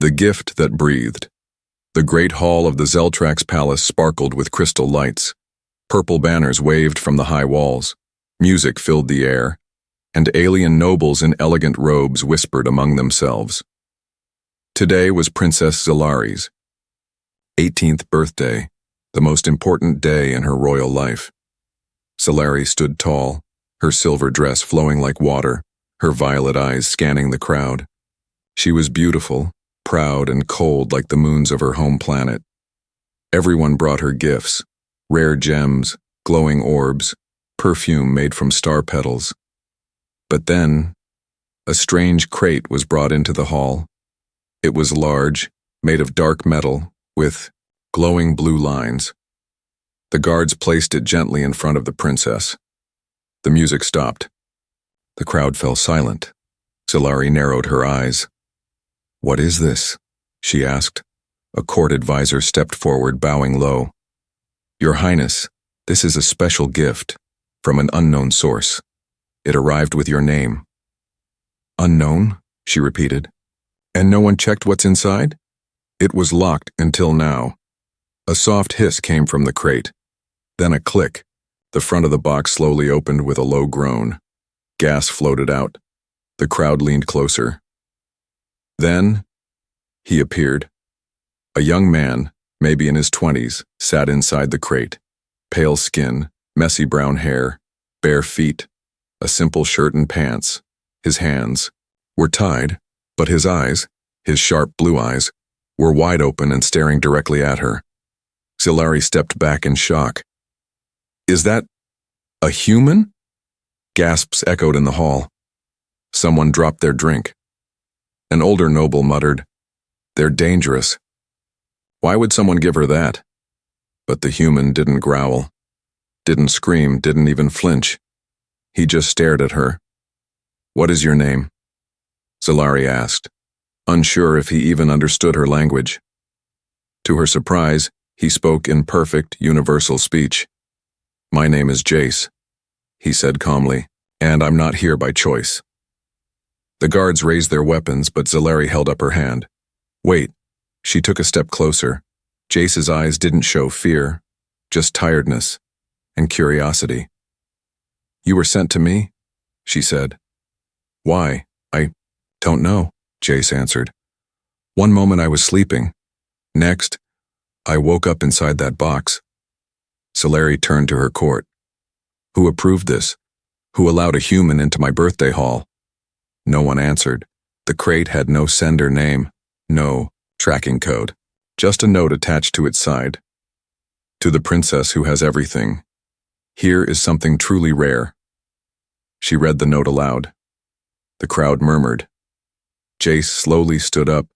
The gift that breathed. The great hall of the Zeltrax palace sparkled with crystal lights. Purple banners waved from the high walls. Music filled the air, and alien nobles in elegant robes whispered among themselves. Today was Princess Zilari's 18th birthday, the most important day in her royal life. Zilari stood tall, her silver dress flowing like water, her violet eyes scanning the crowd. She was beautiful, proud and cold like the moons of her home planet. Everyone brought her gifts, rare gems, glowing orbs, perfume made from star petals. But then, a strange crate was brought into the hall. It was large, made of dark metal, with glowing blue lines. The guards placed it gently in front of the princess. The music stopped. The crowd fell silent. Zilari narrowed her eyes. "What is this?" she asked. A court advisor stepped forward, bowing low. "Your Highness, this is a special gift from an unknown source. It arrived with your name." "Unknown?" she repeated. "And no one checked what's inside?" "It was locked until now." A soft hiss came from the crate. Then a click. The front of the box slowly opened with a low groan. Gas floated out. The crowd leaned closer. Then, he appeared. A young man, maybe in his 20s, sat inside the crate. Pale skin, messy brown hair, bare feet, a simple shirt and pants. His hands were tied, but his eyes, his sharp blue eyes, were wide open and staring directly at her. Zilari stepped back in shock. "Is that a human?" Gasps echoed in the hall. Someone dropped their drink. An older noble muttered, "They're dangerous." Why would someone give her that? But the human didn't growl, didn't scream, didn't even flinch. He just stared at her. "What is your name?" Zilari asked, unsure if he even understood her language. To her surprise, he spoke in perfect, universal speech. "My name is Jace," he said calmly, "and I'm not here by choice." The guards raised their weapons, but Zilari held up her hand. "Wait." She took a step closer. Jace's eyes didn't show fear, just tiredness and curiosity. "You were sent to me?" she said. "Why? I don't know," Jace answered. "One moment I was sleeping. Next, I woke up inside that box." Zilari turned to her court. "Who approved this? Who allowed a human into my birthday hall?" No one answered. The crate had no sender name, no tracking code, just a note attached to its side. "To the princess who has everything. Here is something truly rare." She read the note aloud. The crowd murmured. Jace slowly stood up,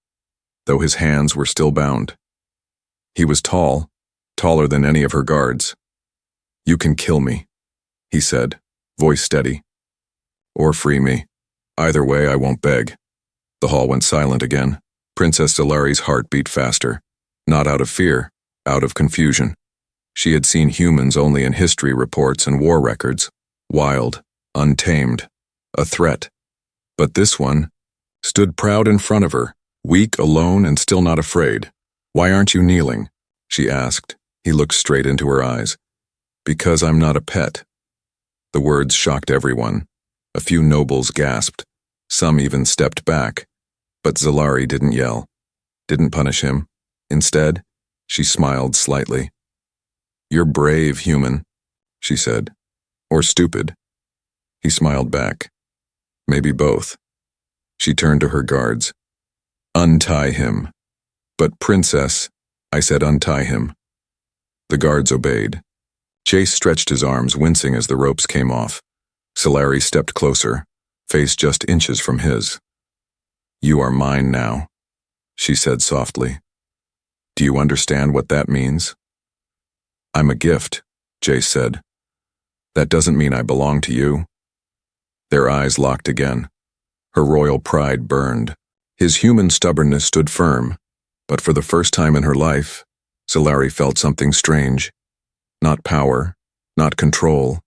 though his hands were still bound. He was tall, taller than any of her guards. "You can kill me," he said, voice steady. "Or free me. Either way, I won't beg." The hall went silent again. Princess Zilari's heart beat faster. Not out of fear, out of confusion. She had seen humans only in history reports and war records. Wild, untamed, a threat. But this one stood proud in front of her, weak, alone, and still not afraid. "Why aren't you kneeling?" she asked. He looked straight into her eyes. "Because I'm not a pet." The words shocked everyone. A few nobles gasped. Some even stepped back. But Zilari didn't yell, didn't punish him. Instead, she smiled slightly. "You're brave, human," she said. "Or stupid." He smiled back. "Maybe both." She turned to her guards. "Untie him." "But princess," I said, "untie him." The guards obeyed. Jace stretched his arms, wincing as the ropes came off. Zilari stepped closer, face just inches from his. "You are mine now," she said softly. "Do you understand what that means?" "I'm a gift," Jace said. "That doesn't mean I belong to you." Their eyes locked again. Her royal pride burned. His human stubbornness stood firm, but for the first time in her life, Zilari felt something strange. Not power, not control,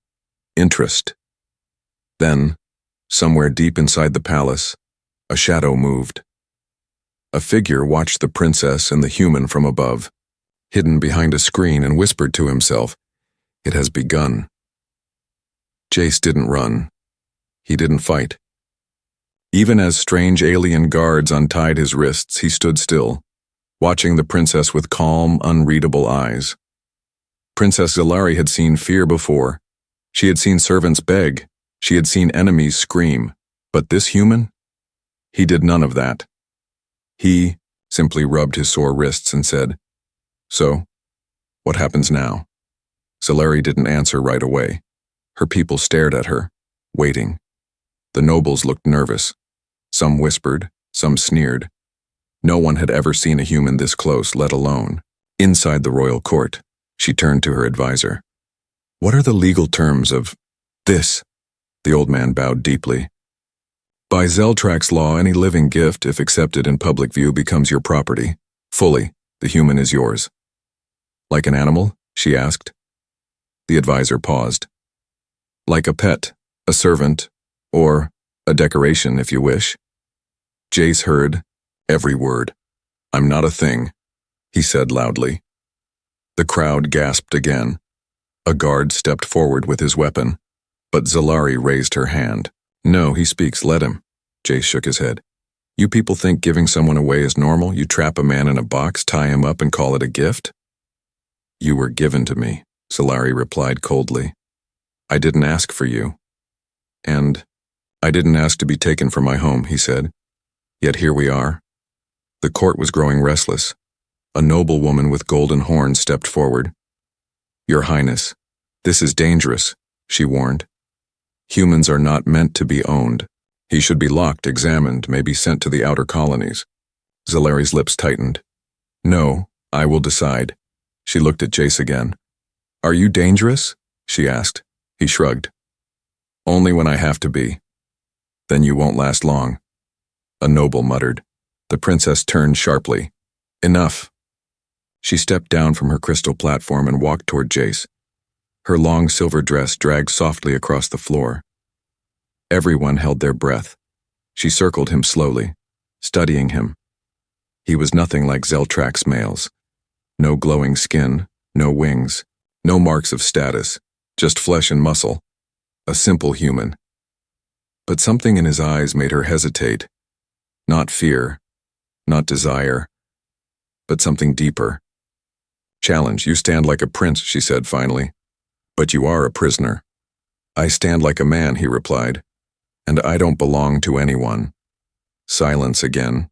interest. Then, somewhere deep inside the palace, a shadow moved. A figure watched the princess and the human from above, hidden behind a screen, and whispered to himself, "It has begun." Jace didn't run. He didn't fight. Even as strange alien guards untied his wrists, he stood still, watching the princess with calm, unreadable eyes. Princess Zalari had seen fear before. She had seen servants beg. She had seen enemies scream. But this human? He did none of that. He simply rubbed his sore wrists and said, "So, what happens now?" Zalari didn't answer right away. Her people stared at her, waiting. The nobles looked nervous. Some whispered, some sneered. No one had ever seen a human this close, let alone inside the royal court. She turned to her advisor. "What are the legal terms of this?" The old man bowed deeply. "By Zeltrax law, any living gift, if accepted in public view, becomes your property. Fully, the human is yours." "Like an animal?" she asked. The advisor paused. "Like a pet, a servant, or a decoration, if you wish." Jace heard every word. "I'm not a thing," he said loudly. The crowd gasped again. A guard stepped forward with his weapon, but Zalari raised her hand. "No, he speaks, let him." Jace shook his head. "You people think giving someone away is normal? You trap a man in a box, tie him up, and call it a gift?" "You were given to me," Zalari replied coldly. "I didn't ask for you. And I didn't ask to be taken from my home," he said. "Yet here we are." The court was growing restless. A noble woman with golden horns stepped forward. "Your Highness, this is dangerous," she warned. "Humans are not meant to be owned. He should be locked, examined, maybe sent to the outer colonies." Zalari's lips tightened. "No, I will decide." She looked at Jace again. "Are you dangerous?" she asked. He shrugged. "Only when I have to be." "Then you won't last long." A noble muttered. The princess turned sharply. "Enough." She stepped down from her crystal platform and walked toward Jace. Her long silver dress dragged softly across the floor. Everyone held their breath. She circled him slowly, studying him. He was nothing like Zeltrax males. No glowing skin, no wings, no marks of status, just flesh and muscle. A simple human. But something in his eyes made her hesitate. Not fear, not desire, but something deeper. "Challenge, you stand like a prince," she said finally. "But you are a prisoner." "I stand like a man," he replied. "And I don't belong to anyone." Silence again.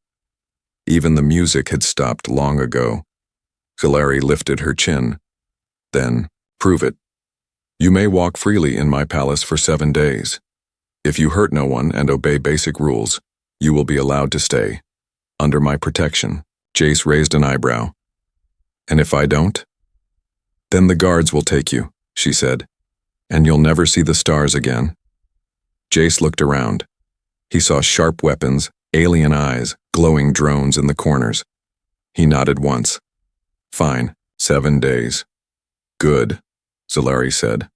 Even the music had stopped long ago. Zalari lifted her chin. Then, "Prove it. You may walk freely in my palace for 7 days. If you hurt no one and obey basic rules, you will be allowed to stay. Under my protection." Jace raised an eyebrow. "And if I don't?" "Then the guards will take you," she said, "and you'll never see the stars again." Jace looked around. He saw sharp weapons, alien eyes, glowing drones in the corners. He nodded once. "Fine, 7 days." "Good," Zalari said.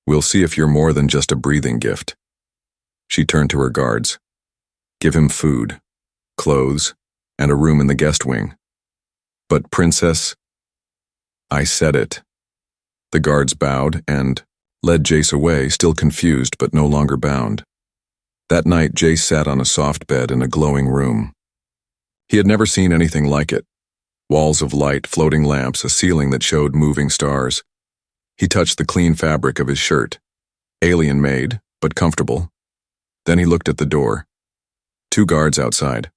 "We'll see if you're more than just a breathing gift." She turned to her guards. "Give him food, clothes, and a room in the guest wing." "But Princess..." "I said it." The guards bowed and led Jace away, still confused but no longer bound. That night, Jace sat on a soft bed in a glowing room. He had never seen anything like it. Walls of light, floating lamps, a ceiling that showed moving stars. He touched the clean fabric of his shirt. Alien-made, but comfortable. Then he looked at the door. 2 guards outside.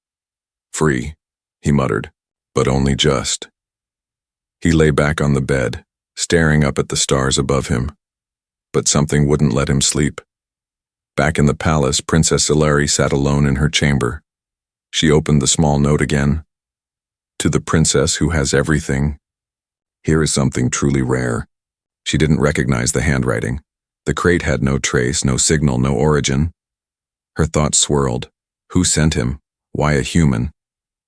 "Free," he muttered, "but only just." He lay back on the bed, staring up at the stars above him. But something wouldn't let him sleep. Back in the palace, Princess Zalari sat alone in her chamber. She opened the small note again. "To the princess who has everything, here is something truly rare." She didn't recognize the handwriting. The crate had no trace, no signal, no origin. Her thoughts swirled. Who sent him? Why a human?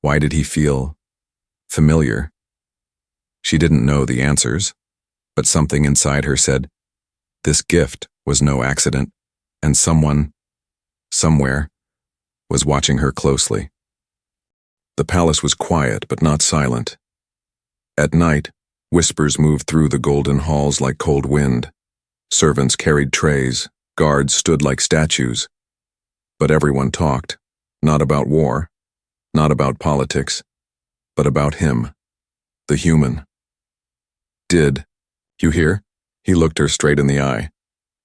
Why did he feel familiar? She didn't know the answers, but something inside her said, this gift was no accident, and someone, somewhere, was watching her closely. The palace was quiet but not silent. At night, whispers moved through the golden halls like cold wind. Servants carried trays, guards stood like statues. But everyone talked, not about war, not about politics, but about him, the human. "Did you hear?" He looked her straight in the eye.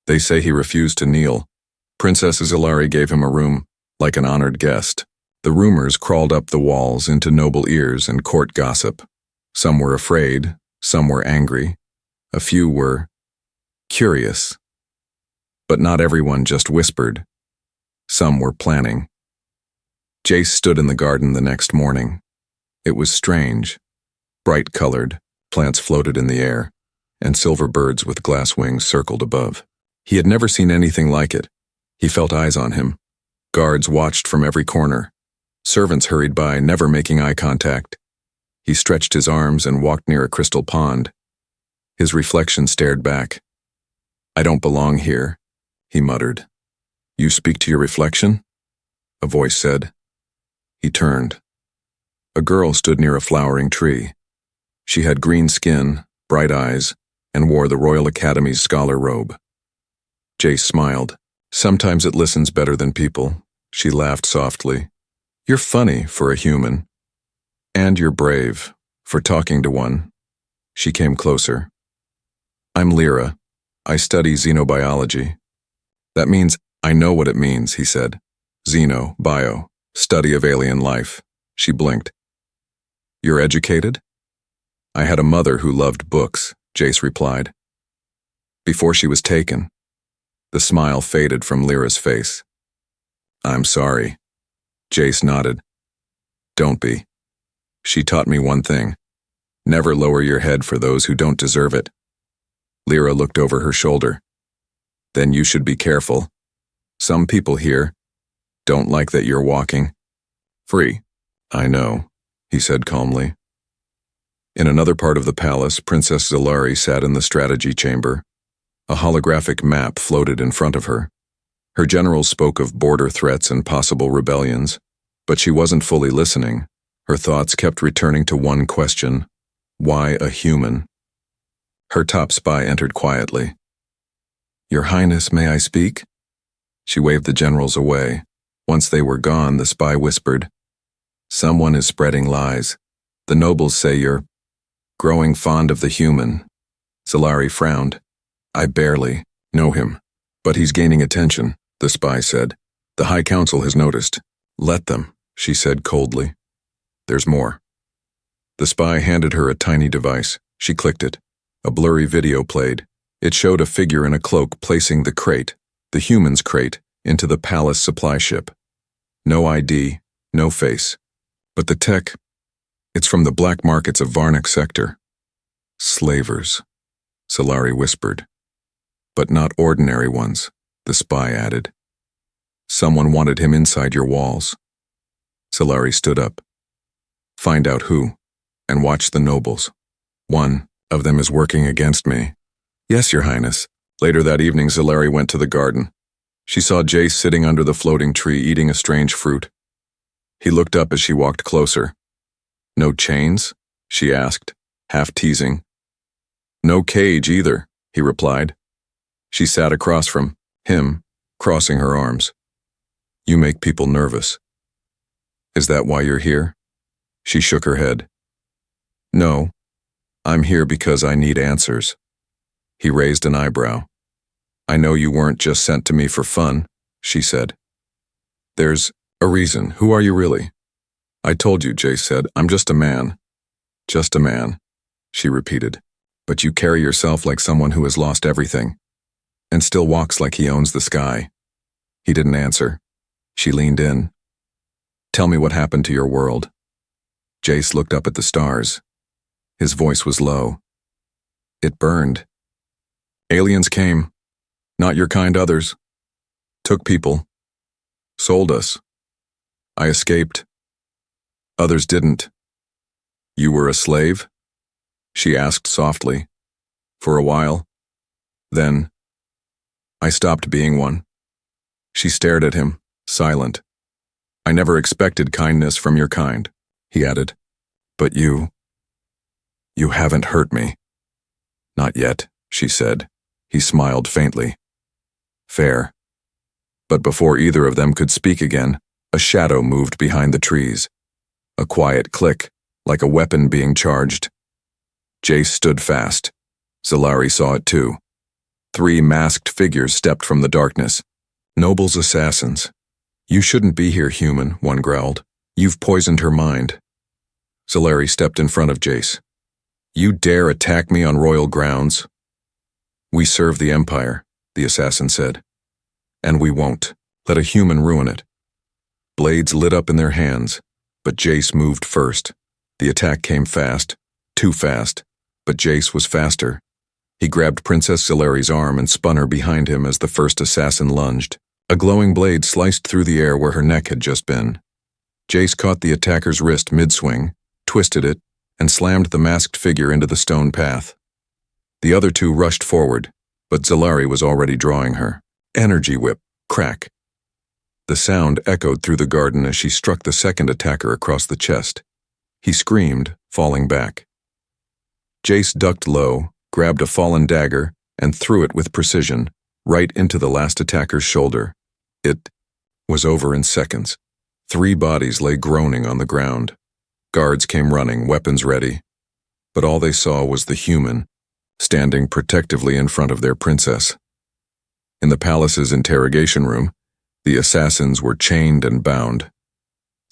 "They say he refused to kneel. Princess Zilari gave him a room, like an honored guest." The rumors crawled up the walls into noble ears and court gossip. Some were afraid, some were angry, a few were curious. But not everyone just whispered. Some were planning. Jace stood in the garden the next morning. It was strange. Bright-colored, plants floated in the air, and silver birds with glass wings circled above. He had never seen anything like it. He felt eyes on him. Guards watched from every corner. Servants hurried by, never making eye contact. He stretched his arms and walked near a crystal pond. His reflection stared back. "I don't belong here," he muttered. "You speak to your reflection?" a voice said. He turned. A girl stood near a flowering tree. She had green skin, bright eyes, and wore the Royal Academy's scholar robe. Jace smiled. "Sometimes it listens better than people." She laughed softly. "You're funny for a human. And you're brave for talking to one." She came closer. "I'm Lyra. I study xenobiology." "That means I know what it means," he said. "Xeno, bio, study of alien life." She blinked. "You're educated?" "I had a mother who loved books," Jace replied. "Before she was taken." The smile faded from Lyra's face. "I'm sorry." Jace nodded. "Don't be. She taught me one thing. Never lower your head for those who don't deserve it." Lyra looked over her shoulder. "Then you should be careful. Some people here don't like that you're walking free." "I know," he said calmly. In another part of the palace, Princess Zilari sat in the strategy chamber. A holographic map floated in front of her. Her generals spoke of border threats and possible rebellions, but she wasn't fully listening. Her thoughts kept returning to one question: why a human? Her top spy entered quietly. "Your Highness, may I speak?" She waved the generals away. Once they were gone, the spy whispered, "Someone is spreading lies. The nobles say you're growing fond of the human." Zilari frowned. "I barely know him, but he's gaining attention," the spy said. "The High Council has noticed." "Let them," she said coldly. "There's more." The spy handed her a tiny device. She clicked it. A blurry video played. It showed a figure in a cloak placing the crate, the human's crate, into the palace supply ship. No ID, no face. But the tech, it's from the black markets of Varnic sector. "Slavers," Zilari whispered. "But not ordinary ones," the spy added. "Someone wanted him inside your walls." Zilari stood up. "Find out who, and watch the nobles. One of them is working against me." "Yes, Your Highness." Later that evening, Zilari went to the garden. She saw Jace sitting under the floating tree eating a strange fruit. He looked up as she walked closer. "No chains?" she asked, half teasing. "No cage either," he replied. She sat across from him, crossing her arms. "You make people nervous." "Is that why you're here?" She shook her head. "No, I'm here because I need answers." He raised an eyebrow. "I know you weren't just sent to me for fun," she said. "There's a reason. Who are you really?" "I told you," Jace said. "I'm just a man." "Just a man," she repeated. "But you carry yourself like someone who has lost everything, and still walks like he owns the sky." He didn't answer. She leaned in. "Tell me what happened to your world." Jace looked up at the stars. His voice was low. "It burned. Aliens came. Not your kind others. Took people. Sold us. I escaped. Others didn't." "You were a slave?" she asked softly. "For a while. Then I stopped being one." She stared at him, silent. "I never expected kindness from your kind." he added. But you haven't hurt me. Not yet, she said. He smiled faintly. Fair. But before either of them could speak again, a shadow moved behind the trees. A quiet click, like a weapon being charged. Jace stood fast. Zalari saw it too. 3 masked figures stepped from the darkness. Noble's assassins. You shouldn't be here, human, one growled. You've poisoned her mind. Zalari stepped in front of Jace. You dare attack me on royal grounds? We serve the Empire, the assassin said. And we won't let a human ruin it. Blades lit up in their hands, but Jace moved first. The attack came fast, too fast, but Jace was faster. He grabbed Princess Zalari's arm and spun her behind him as the first assassin lunged. A glowing blade sliced through the air where her neck had just been. Jace caught the attacker's wrist mid-swing, twisted it, and slammed the masked figure into the stone path. The other 2 rushed forward, but Zalari was already drawing her. Energy whip, crack. The sound echoed through the garden as she struck the second attacker across the chest. He screamed, falling back. Jace ducked low, grabbed a fallen dagger, and threw it with precision, right into the last attacker's shoulder. It was over in seconds. 3 bodies lay groaning on the ground. Guards came running, weapons ready. But all they saw was the human, standing protectively in front of their princess. In the palace's interrogation room, the assassins were chained and bound.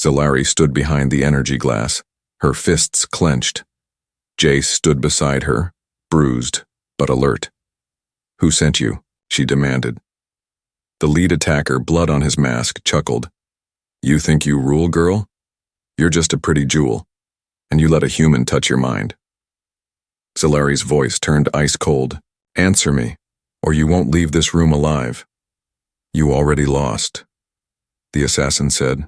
Zalari stood behind the energy glass, her fists clenched. Jace stood beside her, bruised, but alert. Who sent you? She demanded. The lead attacker, blood on his mask, chuckled. You think you rule, girl? You're just a pretty jewel, and you let a human touch your mind. Zalari's voice turned ice cold. Answer me, or you won't leave this room alive. You already lost, the assassin said.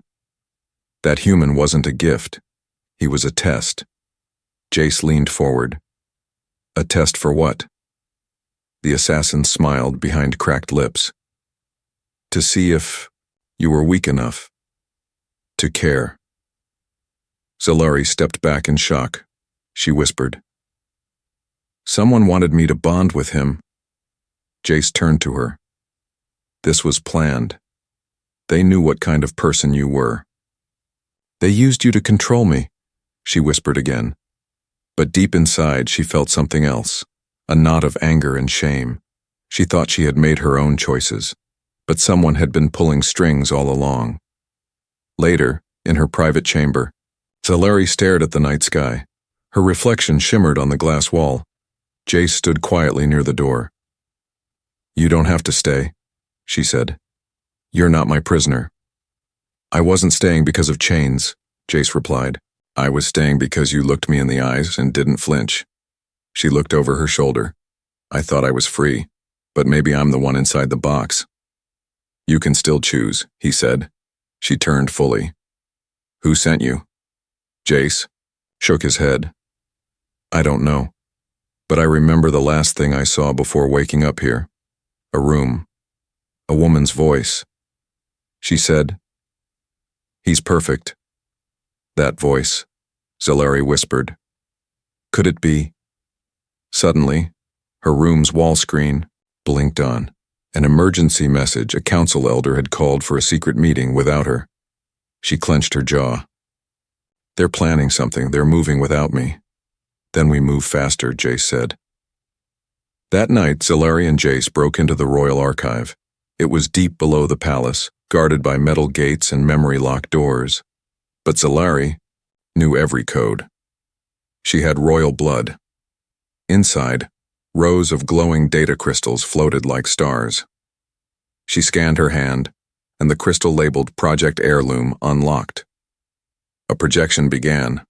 That human wasn't a gift. He was a test. Jace leaned forward. A test for what? The assassin smiled behind cracked lips. To see if you were weak enough to care. Zalari stepped back in shock. She whispered. Someone wanted me to bond with him. Jace turned to her. This was planned. They knew what kind of person you were. They used you to control me, she whispered again. But deep inside she felt something else, a knot of anger and shame. She thought she had made her own choices, but someone had been pulling strings all along. Later, in her private chamber, Zalari stared at the night sky. Her reflection shimmered on the glass wall. Jace stood quietly near the door. You don't have to stay, she said. You're not my prisoner. I wasn't staying because of chains, Jace replied. I was staying because you looked me in the eyes and didn't flinch. She looked over her shoulder. I thought I was free, but maybe I'm the one inside the box. You can still choose, he said. She turned fully. Who sent you? Jace shook his head. I don't know, but I remember the last thing I saw before waking up here. A room. A woman's voice. She said, He's perfect. That voice, Zalari whispered. Could it be? Suddenly, her room's wall screen blinked on. An emergency message. A council elder had called for a secret meeting without her. She clenched her jaw. They're planning something. They're moving without me. Then we move faster, Jace said. That night, Zalari and Jace broke into the royal archive. It was deep below the palace, guarded by metal gates and memory-locked doors. But Zalari knew every code. She had royal blood. Inside, rows of glowing data crystals floated like stars. She scanned her hand, and the crystal labeled Project Heirloom unlocked. A projection began.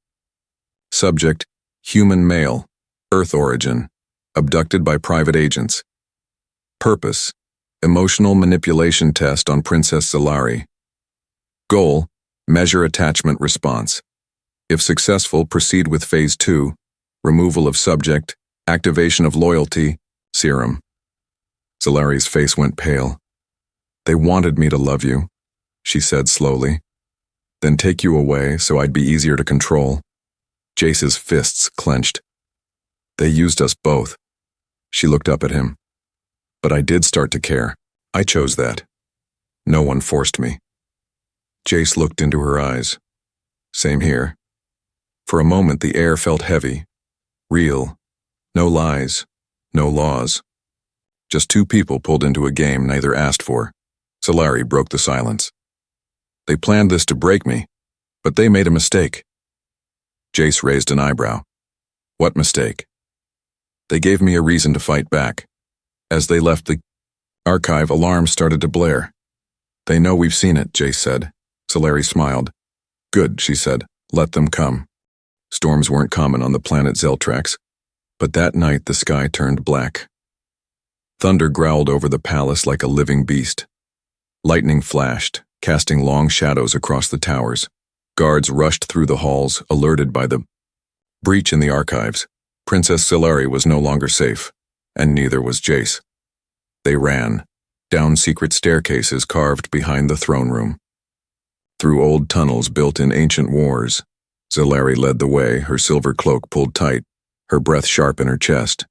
Subject, human male, Earth origin, abducted by private agents. Purpose, emotional manipulation test on Princess Zalari. Goal, measure attachment response. If successful, proceed with Phase 2, removal of subject, activation of loyalty, serum. Zalari's face went pale. They wanted me to love you, she said slowly. Then take you away so I'd be easier to control. Jace's fists clenched. They used us both. She looked up at him. But I did start to care. I chose that. No one forced me. Jace looked into her eyes. Same here. For a moment the air felt heavy. Real. No lies. No laws. Just two people pulled into a game neither asked for. Solari broke the silence. They planned this to break me, but they made a mistake. Jace raised an eyebrow. What mistake? They gave me a reason to fight back. As they left the archive, alarms started to blare. They know we've seen it, Jace said. Solari smiled. Good, she said. Let them come. Storms weren't common on the planet Zeltrax, but that night the sky turned black. Thunder growled over the palace like a living beast. Lightning flashed, casting long shadows across the towers. Guards rushed through the halls, alerted by the breach in the archives. Princess Solari was no longer safe, and neither was Jace. They ran, down secret staircases carved behind the throne room. Through old tunnels built in ancient wars, Solari led the way, her silver cloak pulled tight, her breath sharp in her chest.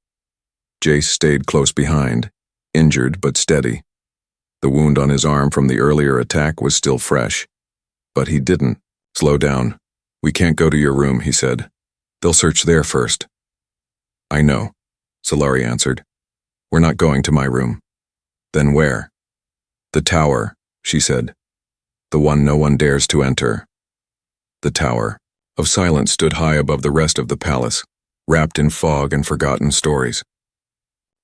Jace stayed close behind, injured but steady. The wound on his arm from the earlier attack was still fresh. But he didn't. Slow down. We can't go to your room, he said. They'll search there first. I know, Solari answered. We're not going to my room. Then where? The tower, she said. The one no one dares to enter. The tower of silence stood high above the rest of the palace, wrapped in fog and forgotten stories.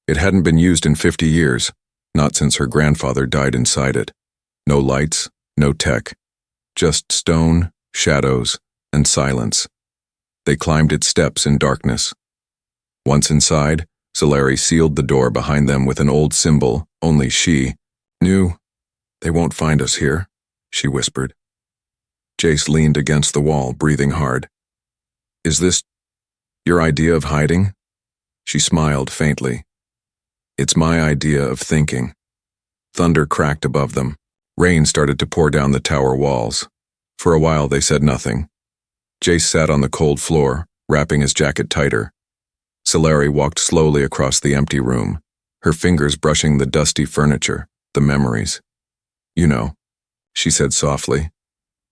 It hadn't been used in 50 years. Not since her grandfather died inside it. No lights, no tech. Just stone, shadows, and silence. They climbed its steps in darkness. Once inside, Solari sealed the door behind them with an old symbol only she knew. They won't find us here, she whispered. Jace leaned against the wall, breathing hard. Is this your idea of hiding? She smiled faintly. It's my idea of thinking. Thunder cracked above them. Rain started to pour down the tower walls. For a while they said nothing. Jace sat on the cold floor, wrapping his jacket tighter. Solari walked slowly across the empty room, her fingers brushing the dusty furniture, the memories. You know, she said softly.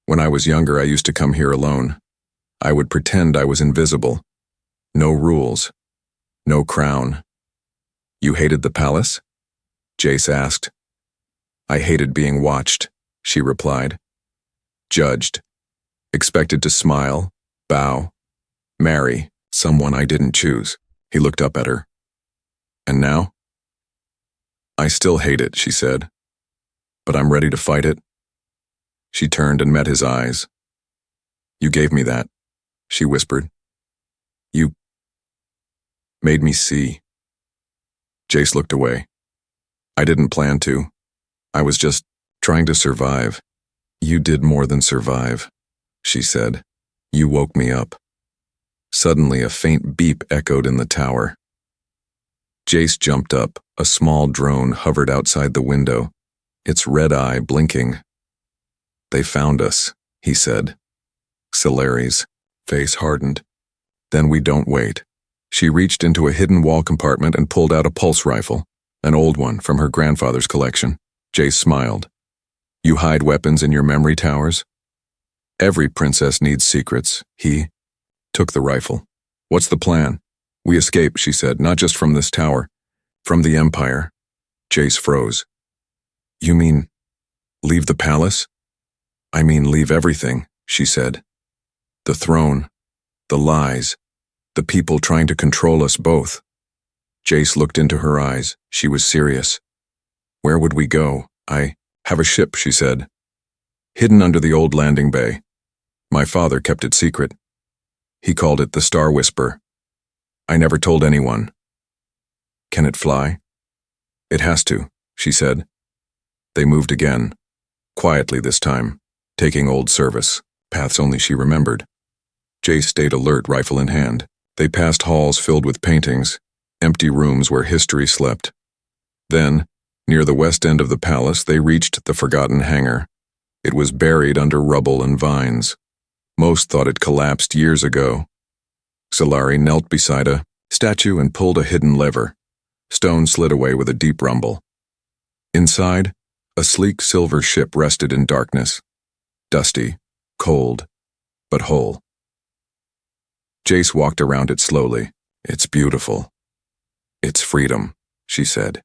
When I was younger, I used to come here alone. I would pretend I was invisible. No rules. No crown. You hated the palace? Jace asked. I hated being watched, she replied. Judged. Expected to smile, bow, marry someone I didn't choose. He looked up at her. And now? I still hate it, she said. But I'm ready to fight it. She turned and met his eyes. You gave me that, she whispered. You made me see. Jace looked away. I didn't plan to. I was just trying to survive. You did more than survive, she said. You woke me up. Suddenly, a faint beep echoed in the tower. Jace jumped up. A small drone hovered outside the window, its red eye blinking. They found us, he said. Solari's face hardened. Then we don't wait. She reached into a hidden wall compartment and pulled out a pulse rifle, an old one from her grandfather's collection. Jace smiled. You hide weapons in your memory towers? Every princess needs secrets. He took the rifle. What's the plan? We escape, she said, not just from this tower, from the Empire. Jace froze. You mean, leave the palace? I mean, leave everything, she said. The throne, the lies, the people trying to control us both. Jace looked into her eyes. She was serious. Where would we go? I have a ship, she said. Hidden under the old landing bay. My father kept it secret. He called it the Star Whisper. I never told anyone. Can it fly? It has to, she said. They moved again, quietly this time, taking old service, paths only she remembered. Jace stayed alert, rifle in hand. They passed halls filled with paintings, empty rooms where history slept. Then, near the west end of the palace, they reached the forgotten hangar. It was buried under rubble and vines. Most thought it collapsed years ago. Solari knelt beside a statue and pulled a hidden lever. Stone slid away with a deep rumble. Inside, a sleek silver ship rested in darkness. Dusty, cold, but whole. Jace walked around it slowly. "It's beautiful. It's freedom," she said.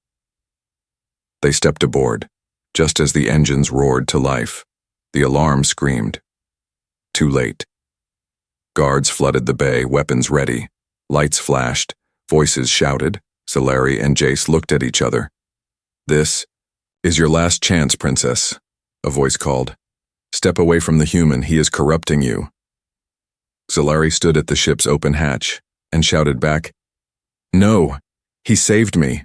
They stepped aboard, just as the engines roared to life. The alarm screamed. Too late. Guards flooded the bay, weapons ready. Lights flashed, voices shouted. Solari and Jace looked at each other. "This is your last chance, Princess," a voice called. "Step away from the human, he is corrupting you." Solari stood at the ship's open hatch and shouted back, "No, he saved me."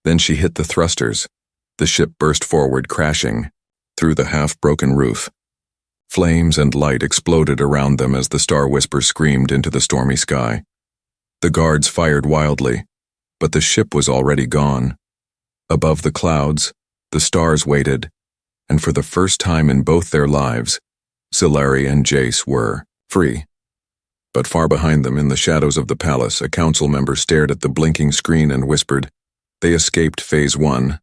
Then she hit the thrusters. The ship burst forward, crashing through the half-broken roof. Flames and light exploded around them as the Star Whisper screamed into the stormy sky. The guards fired wildly, but the ship was already gone. Above the clouds, the stars waited, and for the first time in both their lives, Solari and Jace were free. But far behind them, in the shadows of the palace, a council member stared at the blinking screen and whispered, "They escaped Phase 1.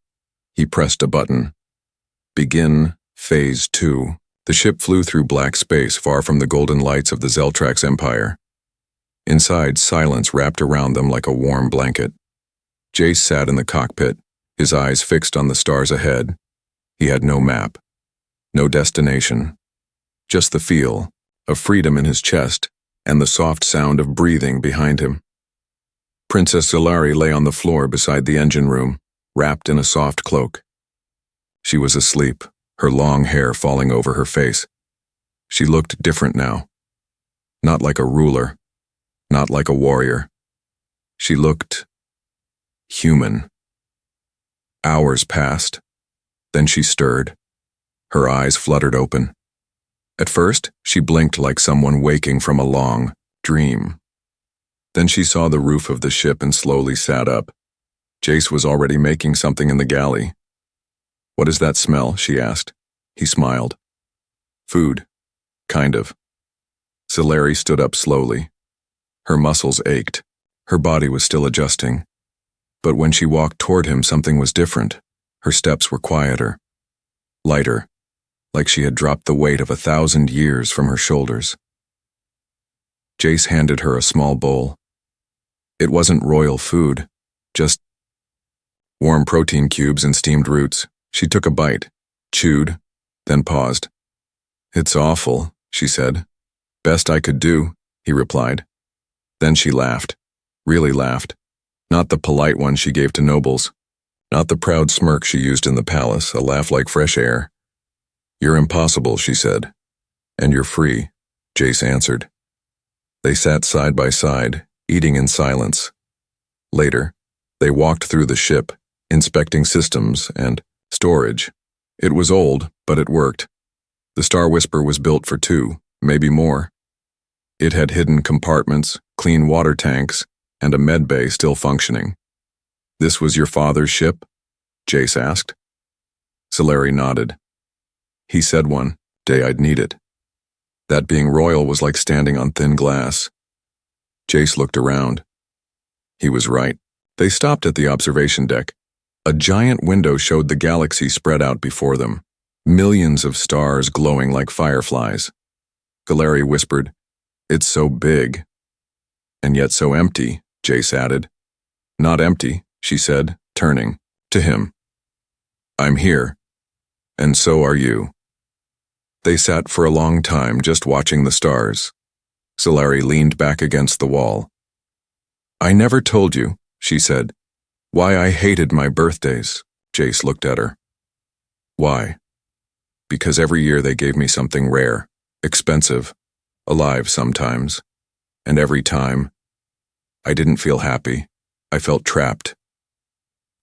He pressed a button. "Begin Phase 2. The ship flew through black space, far from the golden lights of the Zeltrax Empire. Inside, silence wrapped around them like a warm blanket. Jace sat in the cockpit, his eyes fixed on the stars ahead. He had no map, no destination, just the feel of freedom in his chest and the soft sound of breathing behind him. Princess Solari lay on the floor beside the engine room, wrapped in a soft cloak. She was asleep, her long hair falling over her face. She looked different now. Not like a ruler, not like a warrior. She looked human. Hours passed. Then she stirred. Her eyes fluttered open. At first, she blinked like someone waking from a long dream. Then she saw the roof of the ship and slowly sat up. Jace was already making something in the galley. "What is that smell?" she asked. He smiled. "Food. Kind of." Solari stood up slowly. Her muscles ached. Her body was still adjusting. But when she walked toward him, something was different. Her steps were quieter, lighter, like she had dropped the weight of 1,000 years from her shoulders. Jace handed her a small bowl. It wasn't royal food, just warm protein cubes and steamed roots. She took a bite, chewed, then paused. "It's awful," she said. "Best I could do," he replied. Then she laughed, really laughed. Not the polite one she gave to nobles, not the proud smirk she used in the palace, a laugh like fresh air. "You're impossible," she said. "And you're free," Jace answered. They sat side by side, eating in silence. Later, they walked through the ship, inspecting systems and storage. It was old, but it worked. The Star Whisper was built for 2, maybe more. It had hidden compartments, clean water tanks, and a med bay still functioning. "This was your father's ship?" Jace asked. Solari nodded. "He said one day I'd need it. That being royal was like standing on thin glass." Jace looked around. He was right. They stopped at the observation deck. A giant window showed the galaxy spread out before them, millions of stars glowing like fireflies. Solari whispered, "It's so big, and yet so empty," Jace added. "Not empty," she said, turning to him. "I'm here, and so are you." They sat for a long time, just watching the stars. Solari leaned back against the wall. "I never told you," she said, "why I hated my birthdays." Jace looked at her. "Why?" "Because every year they gave me something rare, expensive, alive sometimes, and every time, I didn't feel happy. I felt trapped."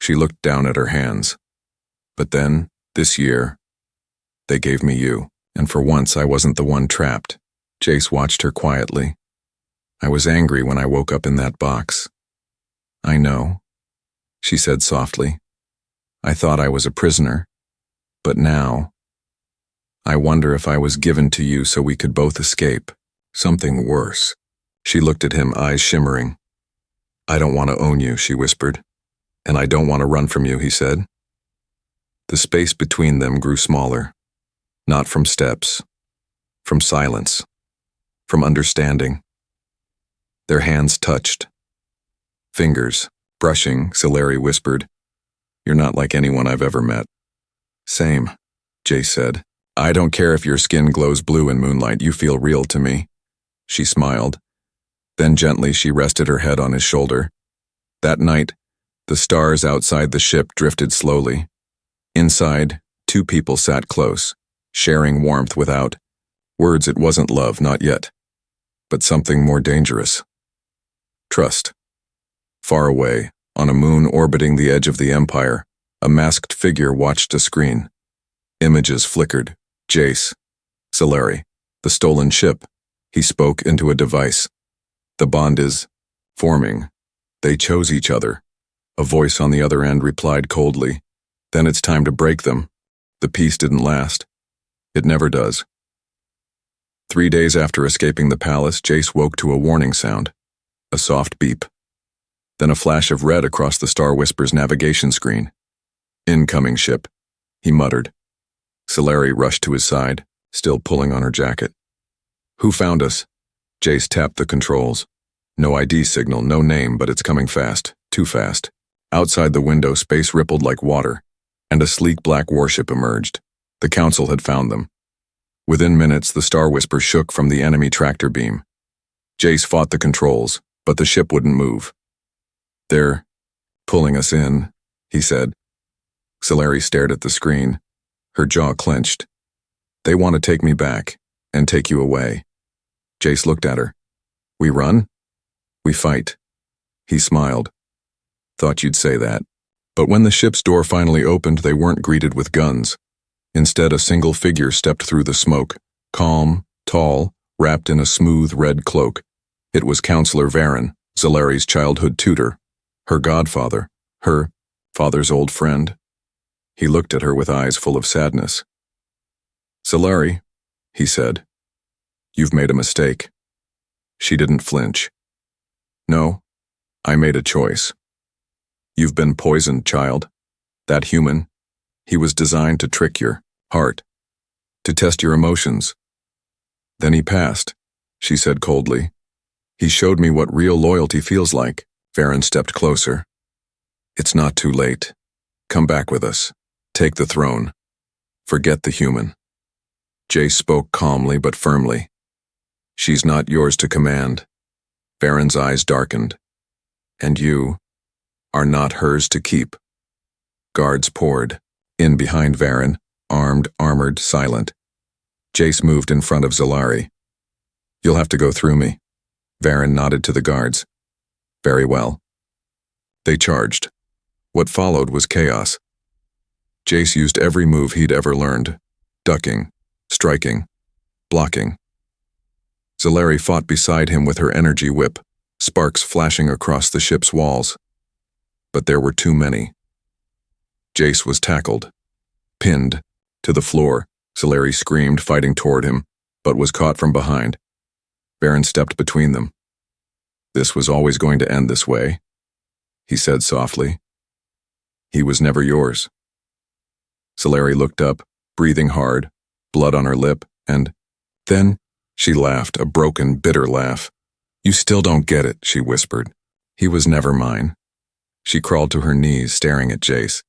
She looked down at her hands. "But then, this year, they gave me you, and for once I wasn't the one trapped." Jace watched her quietly. "I was angry when I woke up in that box." "I know," she said softly. "I thought I was a prisoner, but now, I wonder if I was given to you so we could both escape. Something worse. She looked at him, eyes shimmering. I don't want to own you, she whispered. And I don't want to run from you, he said. The space between them grew smaller. Not from steps. From silence. From understanding. Their hands touched. Fingers, brushing, Solari whispered. You're not like anyone I've ever met. Same, Jace said. I don't care if your skin glows blue in moonlight, you feel real to me. She smiled. Then gently she rested her head on his shoulder. That night, the stars outside the ship drifted slowly. Inside, two people sat close, sharing warmth without words. It wasn't love, not yet, but something more dangerous. Trust. Far away, on a moon orbiting the edge of the Empire, a masked figure watched a screen. Images flickered. Jace. Solari. The stolen ship. He spoke into a device. The bond is forming. They chose each other. A voice on the other end replied coldly. Then it's time to break them. The peace didn't last. It never does. 3 days after escaping the palace, Jace woke to a warning sound. A soft beep. Then a flash of red across the Star Whisper's navigation screen. Incoming ship, he muttered. Solari rushed to his side, still pulling on her jacket. Who found us? Jace tapped the controls. No ID signal, no name, but it's coming fast. Too fast. Outside the window, space rippled like water, and a sleek black warship emerged. The Council had found them. Within minutes, the Star Whisper shook from the enemy tractor beam. Jace fought the controls, but the ship wouldn't move. They're pulling us in, he said. Solari stared at the screen. Her jaw clenched. They want to take me back, and take you away. Jace looked at her. We run? We fight. He smiled. Thought you'd say that. But when the ship's door finally opened, they weren't greeted with guns. Instead, a single figure stepped through the smoke, calm, tall, wrapped in a smooth red cloak. It was Counselor Varen, Solari's childhood tutor, her godfather, her father's old friend. He looked at her with eyes full of sadness. Solari, he said, you've made a mistake. She didn't flinch. No, I made a choice. You've been poisoned, child. That human, he was designed to trick your heart, to test your emotions. Then he passed, she said coldly. He showed me what real loyalty feels like. Varen stepped closer. It's not too late. Come back with us. Take the throne. Forget the human. Jace spoke calmly but firmly. She's not yours to command. Varen's eyes darkened. And you are not hers to keep. Guards poured in behind Varen, armed, armored, silent. Jace moved in front of Solari. You'll have to go through me. Varen nodded to the guards. Very well. They charged. What followed was chaos. Jace used every move he'd ever learned. Ducking, striking, blocking. Solari fought beside him with her energy whip, sparks flashing across the ship's walls. But there were too many. Jace was tackled, pinned, to the floor. Solari screamed, fighting toward him, but was caught from behind. Varen stepped between them. This was always going to end this way, he said softly. He was never yours. Solari looked up, breathing hard, blood on her lip, and then she laughed, a broken, bitter laugh. You still don't get it, she whispered. He was never mine. She crawled to her knees, staring at Jace.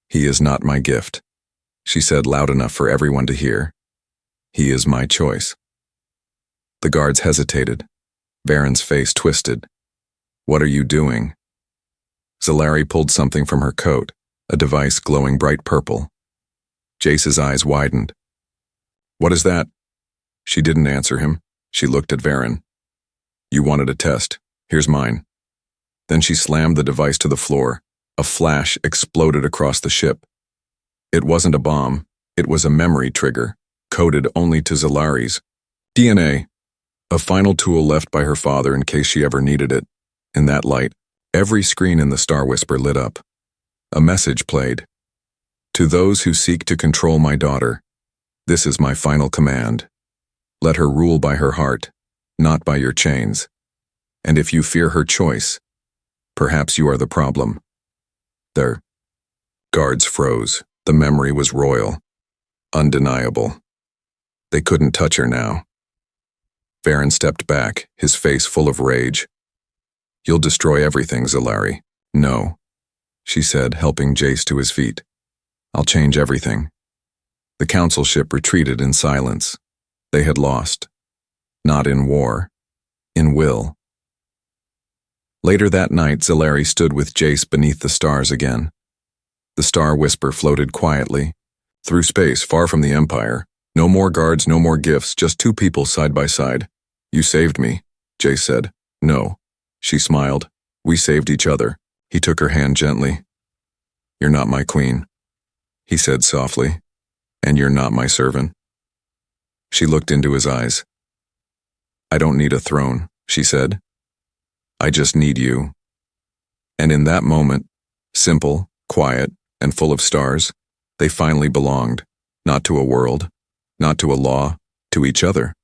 He is not my gift, she said loud enough for everyone to hear. He is my choice. The guards hesitated. Varen's face twisted. What are you doing? Solari pulled something from her coat, a device glowing bright purple. Jace's eyes widened. What is that? She didn't answer him. She looked at Varen. You wanted a test. Here's mine. Then she slammed the device to the floor. A flash exploded across the ship. It wasn't a bomb. It was a memory trigger, coded only to Solari's DNA. A final tool left by her father in case she ever needed it. In that light, every screen in the Star Whisper lit up. A message played. To those who seek to control my daughter, This is my final command. Let her rule by her heart, not by your chains. And if you fear her choice, perhaps you are the problem. Their guards froze. The memory was royal, undeniable. They couldn't touch her now. Varen stepped back, his face full of rage. You'll destroy everything, Zalari. No, she said, helping Jace to his feet. I'll change everything. The council ship retreated in silence. They had lost. Not in war, in will. Later that night, Zalari stood with Jace beneath the stars again. The star whisper floated quietly. Through space, far from the Empire. No more guards, no more gifts, just two people side by side. You saved me, Jace said. No. She smiled. We saved each other. He took her hand gently. You're not my queen, he said softly. And you're not my servant. She looked into his eyes. I don't need a throne, she said. I just need you. And in that moment, simple, quiet, and full of stars, they finally belonged, not to a world, not to a law, to each other.